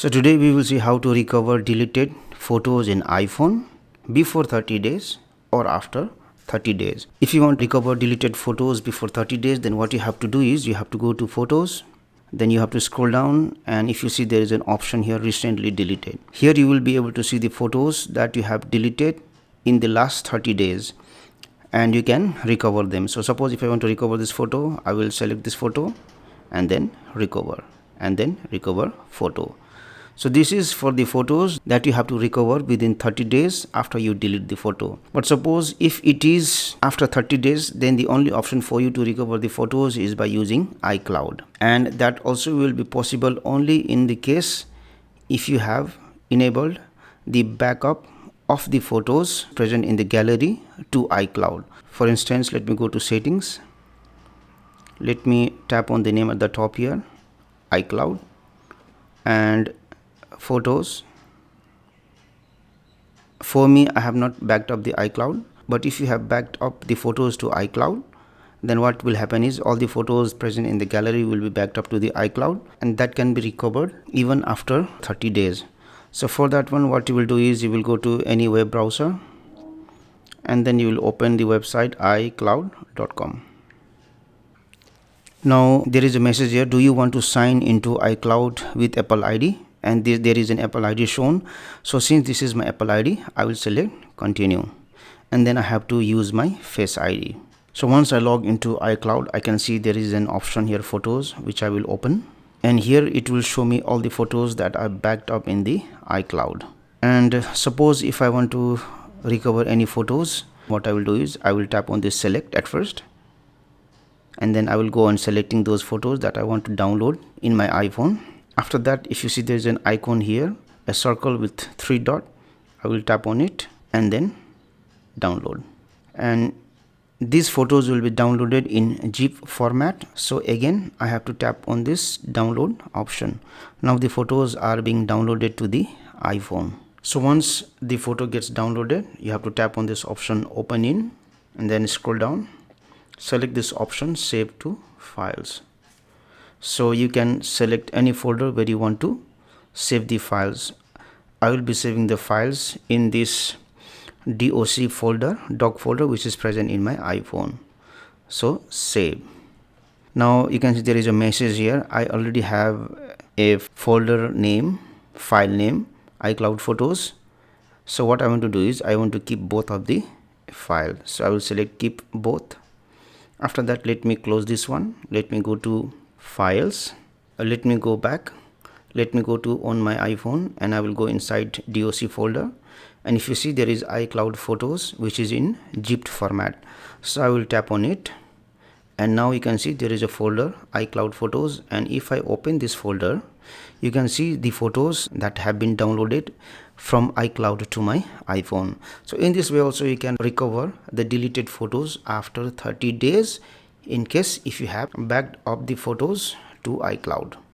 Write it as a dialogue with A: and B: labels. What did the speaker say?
A: So today we will see how to recover deleted photos in iPhone before 30 days or after 30 days. If you want to recover deleted photos before 30 days, then what you have to do is you have to go to photos, then you have to scroll down, and if you see there is an option here, recently deleted. Here you will be able to see the photos that you have deleted in the last 30 days and you can recover them. So suppose if I want to recover this photo, I will select this photo and then recover photo. So this is for the photos that you have to recover within 30 days after you delete the photo. But suppose if it is after 30 days, then the only option for you to recover the photos is by using iCloud. And that also will be possible only in the case if you have enabled the backup of the photos present in the gallery to iCloud. For instance, let me go to settings. Let me tap on the name at the top here, iCloud, and photos. For me, I have not backed up the iCloud, but if you have backed up the photos to iCloud, then what will happen is all the photos present in the gallery will be backed up to the iCloud, and that can be recovered even after 30 days. So for that one, what you will do is you will go to any web browser and then you will open the website iCloud.com. Now there is a message here, do you want to sign into iCloud with Apple ID? And there is an Apple ID shown. So since this is my Apple ID, I will select continue, and then I have to use my Face ID. So once I log into iCloud, I can see there is an option here, photos, which I will open, and here it will show me all the photos that are backed up in the iCloud. And suppose if I want to recover any photos, what I will do is I will tap on this select at first, and then I will go on selecting those photos that I want to download in my iPhone. After that, if you see there is an icon here, a circle with 3 dots, I will tap on it and then download. And these photos will be downloaded in zip format. So again, I have to tap on this download option. Now the photos are being downloaded to the iPhone. So once the photo gets downloaded, you have to tap on this option open in, and then scroll down, select this option save to files. So you can select any folder where you want to save the files. I will be saving the files in this doc folder, which is present in my iPhone. So save. Now you can see there is a message here. I already have a folder name, file name, iCloud photos. So what I want to do is I want to keep both of the files. So I will select keep both. After that, let me close this one. Let me go to files, let me go back, let me go to on my iPhone, and I will go inside doc folder, and if you see there is iCloud photos, which is in zipped format. So I will tap on it, and now you can see there is a folder iCloud photos, and if I open this folder, you can see the photos that have been downloaded from iCloud to my iPhone. So in this way also you can recover the deleted photos after 30 days in case if you have backed up the photos to iCloud.